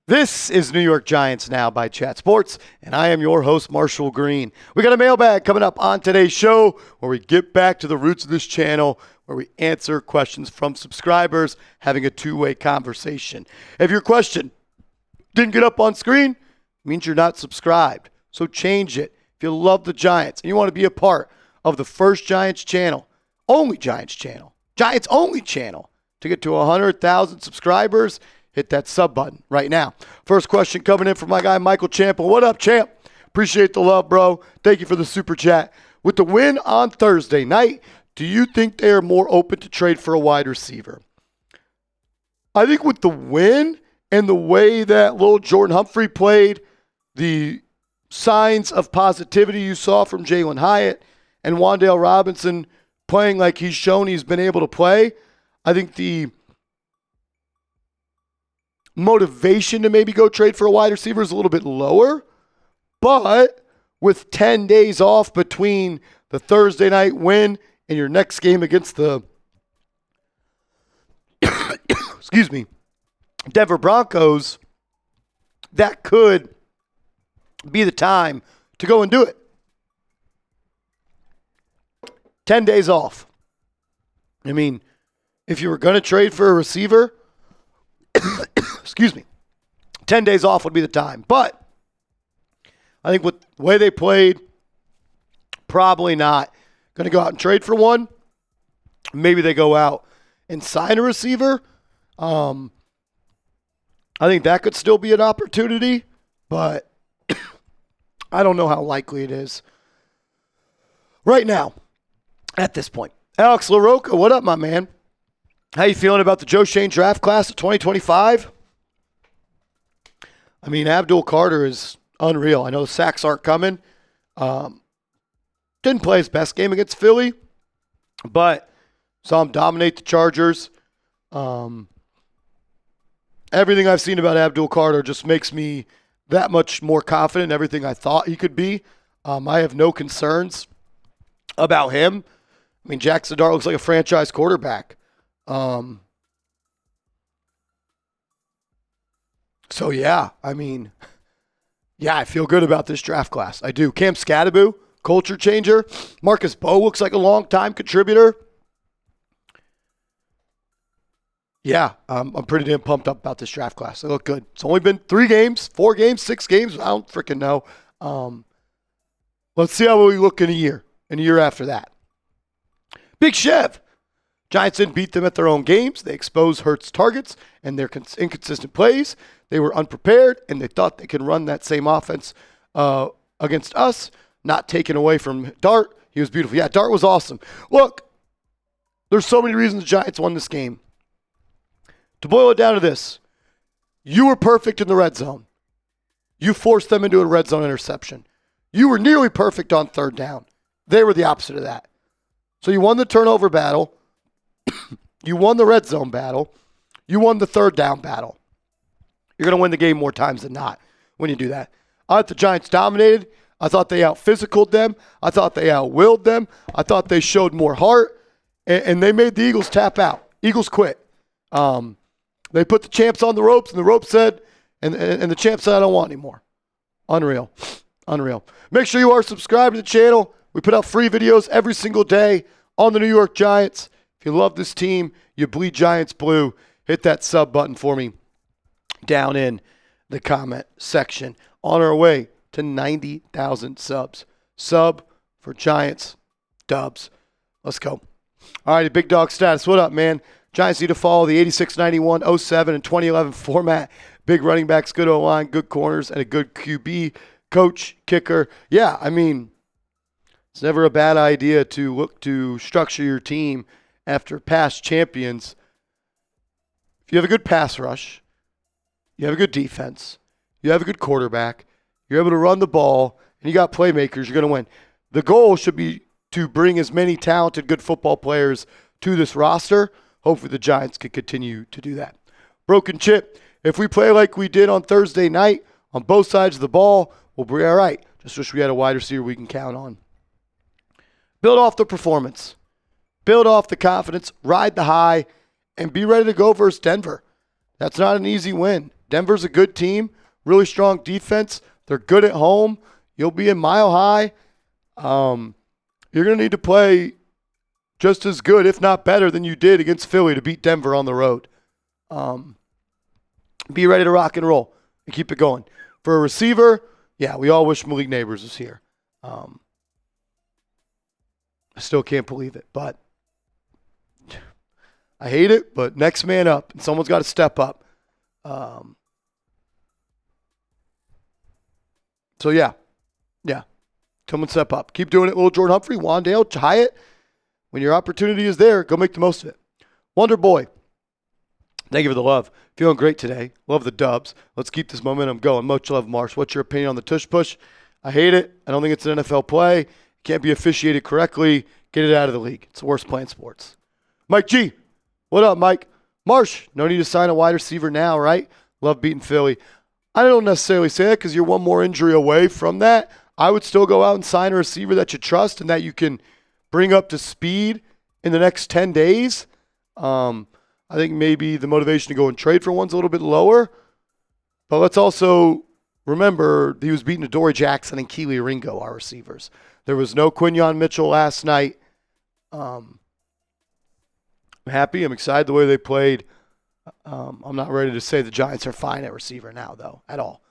This is New York Giants Now by Chat Sports, and I am your host, Marshall Green. We got a mailbag coming up on today's show where we get back to the roots of this channel, where we answer questions from subscribers, having a two-way conversation. If your question didn't get up on screen, it means you're not subscribed. So change it. If you love the Giants and you want to be a part of the first Giants channel, Giants only channel, to get to 100,000 subscribers, hit that sub button right now. First question coming in from my guy, Michael Champa. What up, champ? Appreciate the love, bro. Thank you for the super chat. With the win on Thursday night, do you think they are more open to trade for a wide receiver? I think with the win and the way that little Jordan Humphrey played, the signs of positivity you saw from Jalen Hyatt and Wan'Dale Robinson playing like he's shown he's been able to play, I think the motivation to maybe go trade for a wide receiver is a little bit lower. But with 10 days off between the Thursday night win and your next game against the Denver Broncos, that could be the time to go and do it. 10 days off. I mean, if you were going to trade for a receiver, 10 days off would be the time. But I think with the way they played, probably not going to go out and trade for one. Maybe they go out and sign a receiver. I think that could still be an opportunity, but I don't know how likely it is right now at this point. Alex LaRocca, what up, my man? How you feeling about the Joe Schoen draft class of 2025? I mean, Abdul Carter is unreal. I know the sacks aren't coming. Didn't play his best game against Philly, but saw him dominate the Chargers. Everything I've seen about Abdul Carter just makes me that much more confident in everything I thought he could be. I have no concerns about him. I mean, Jaxson Dart looks like a franchise quarterback. So, yeah, I mean, yeah, I feel good about this draft class. I do. Cam Skattebo, culture changer. Marcus Bowe looks like a long-time contributor. Yeah, I'm pretty damn pumped up about this draft class. They look good. It's only been 3 games, 4 games, 6 games. I don't freaking know. Let's see how we look in a year after that. Big Chev. Giants didn't beat them at their own games. They exposed Hurts' targets and their inconsistent plays. They were unprepared, and they thought they could run that same offense against us, not taken away from Dart. He was beautiful. Yeah, Dart was awesome. Look, there's so many reasons the Giants won this game. To boil it down to this, you were perfect in the red zone. You forced them into a red zone interception. You were nearly perfect on third down. They were the opposite of that. So you won the turnover battle. You won the red zone battle. You won the third down battle. You're going to win the game more times than not when you do that. I thought the Giants dominated. I thought they out-physicaled them. I thought they out-willed them. I thought they showed more heart. And they made the Eagles tap out. Eagles quit. They put the champs on the ropes, and the rope said, and the champ said, I don't want anymore. Unreal. Make sure you are subscribed to the channel. We put out free videos every single day on the New York Giants. If you love this team, you bleed Giants blue, hit that sub button for me down in the comment section. On our way to 90,000 subs. Sub for Giants dubs. Let's go. All right, Big Dog Status. What up, man? Giants need to follow the 86, 91, 07, and 2011 format. Big running backs, good O-line, good corners, and a good QB. Coach, kicker. Yeah, I mean, it's never a bad idea to look to structure your team after past champions. If you have a good pass rush, you have a good defense, you have a good quarterback, you're able to run the ball, and you got playmakers, you're going to win. The goal should be to bring as many talented, good football players to this roster. Hopefully the Giants can continue to do that. Broken Chip, if we play like we did on Thursday night on both sides of the ball, we'll be all right. Just wish we had a wide receiver we can count on. Build off the performance. Build off the confidence. Ride the high. And be ready to go versus Denver. That's not an easy win. Denver's a good team, really strong defense. They're good at home. You'll be in Mile High. You're going to need to play just as good, if not better, than you did against Philly to beat Denver on the road. Be ready to rock and roll and keep it going. For a receiver, yeah, we all wish Malik Nabers was here. I still can't believe it, but I hate it, but next man up, and someone's got to step up. So, yeah. Someone step up. Keep doing it, little Jordan Humphrey, Wandale, Hyatt. When your opportunity is there, go make the most of it. Wonder Boy, thank you for the love. Feeling great today. Love the dubs. Let's keep this momentum going. Much love, Marsh. What's your opinion on the tush push? I hate it. I don't think it's an NFL play. Can't be officiated correctly. Get it out of the league. It's the worst play in sports. Mike G. What up, Mike? Marsh, no need to sign a wide receiver now, right? Love beating Philly. I don't necessarily say that because you're one more injury away from that. I would still go out and sign a receiver that you trust and that you can bring up to speed in the next 10 days. I think maybe the motivation to go and trade for one's a little bit lower. But let's also remember he was beating Adoree Jackson and Keely Ringo, our receivers. There was no Quinyon Mitchell last night. I'm happy. I'm excited the way they played. I'm not ready to say the Giants are fine at receiver now, though, at all.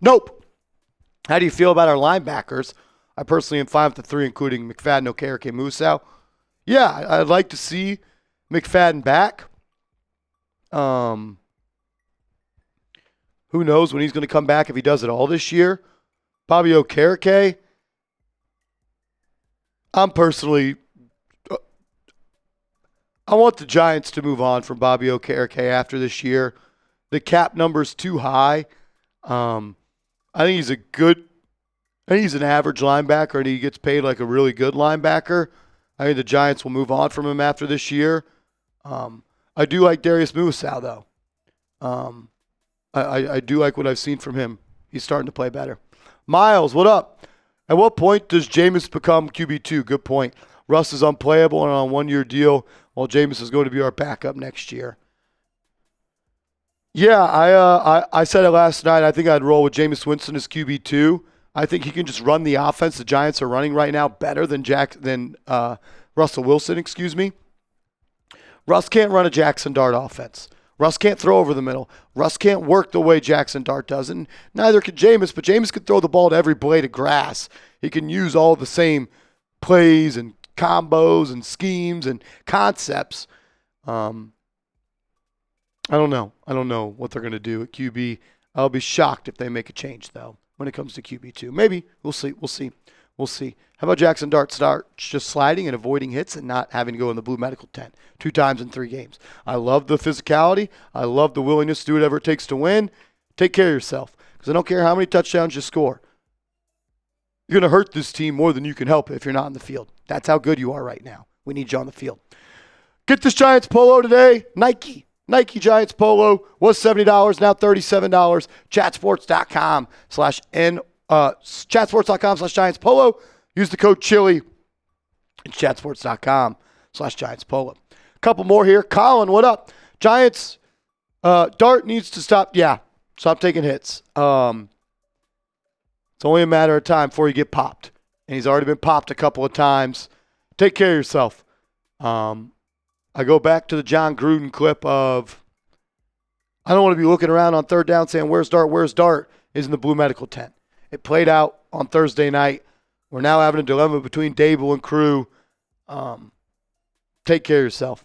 Nope. How do you feel about our linebackers? I personally am fine with the three, including McFadden, Okereke, Musau. Yeah, I'd like to see McFadden back. Who knows when he's going to come back if he does it all this year. Bobby Okereke. I want the Giants to move on from Bobby Okereke after this year. The cap number's too high. I think he's an average linebacker, and he gets paid like a really good linebacker. I think the Giants will move on from him after this year. I do like Darius Musau, though. I do like what I've seen from him. He's starting to play better. Miles, what up? At what point does Jameis become QB2? Good point. Russ is unplayable and on a one-year deal, while Jameis is going to be our backup next year. Yeah, I said it last night. I think I'd roll with Jameis Winston as QB2. I think he can just run the offense the Giants are running right now better than Russell Wilson, Russ can't run a Jaxson Dart offense. Russ can't throw over the middle. Russ can't work the way Jaxson Dart does, and neither can Jameis, but Jameis can throw the ball to every blade of grass. He can use all the same plays and combos and schemes and concepts. I don't know what they're going to do at QB. I'll be shocked if they make a change, though, when it comes to QB2. Maybe. We'll see. How about Jaxson Dart just sliding and avoiding hits and not having to go in the blue medical tent 2 times in 3 games? I love the physicality. I love the willingness to do whatever it takes to win. Take care of yourself, because I don't care how many touchdowns you score. You're going to hurt this team more than you can help if you're not in the field. That's how good you are right now. We need you on the field. Get this Giants polo today. Nike Giants polo was $70, now $37. Chatsports.com/Giants polo. Use the code Chili at chatsports.com/Giants polo. A couple more here. Colin, what up? Giants, Dart needs to stop. Yeah, stop taking hits. It's only a matter of time before you get popped. And he's already been popped a couple of times. Take care of yourself. I go back to the John Gruden clip of, I don't want to be looking around on third down saying, where's Dart? Is in the blue medical tent. It played out on Thursday night. We're now having a dilemma between Dable and crew. Take care of yourself.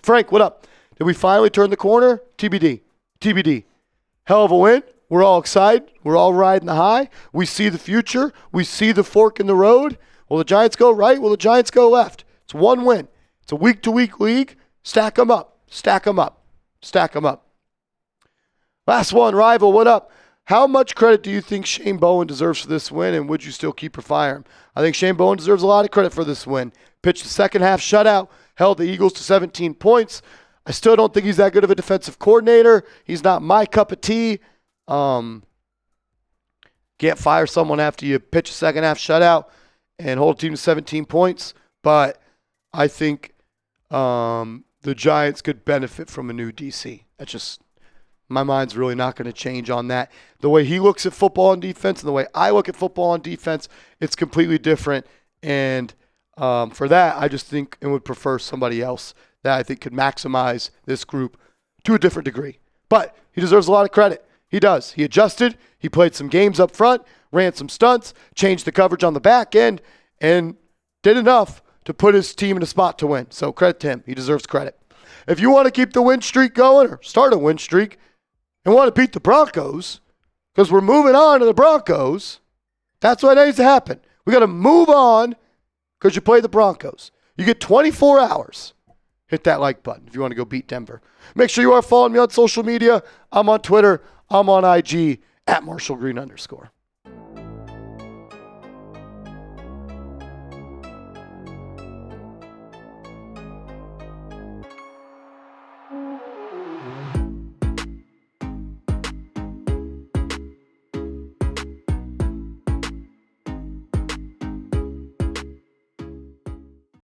Frank, what up? Did we finally turn the corner? TBD. Hell of a win. We're all excited. We're all riding the high. We see the future. We see the fork in the road. Will the Giants go right? Will the Giants go left? It's one win. It's a week-to-week league. Stack them up. Last one, Rival, what up? How much credit do you think Shane Bowen deserves for this win, and would you still keep or fire him? I think Shane Bowen deserves a lot of credit for this win. Pitched the second half shutout, held the Eagles to 17 points. I still don't think he's that good of a defensive coordinator. He's not my cup of tea. Can't fire someone after you pitch a second half shutout and hold a team to 17 points. But I think the Giants could benefit from a new DC. That's just, my mind's really not going to change on that. The way he looks at football and defense and the way I look at football and defense, it's completely different. And for that, I just think and would prefer somebody else that I think could maximize this group to a different degree. But he deserves a lot of credit. He does. He adjusted. He played some games up front, ran some stunts, changed the coverage on the back end, and did enough to put his team in a spot to win. So credit to him. He deserves credit. If you want to keep the win streak going or start a win streak and want to beat the Broncos, because we're moving on to the Broncos, that's what needs to happen. We got to move on because you play the Broncos. You get 24 hours. Hit that like button if you want to go beat Denver. Make sure you are following me on social media. I'm on Twitter. I'm on IG @MarshallGreen_.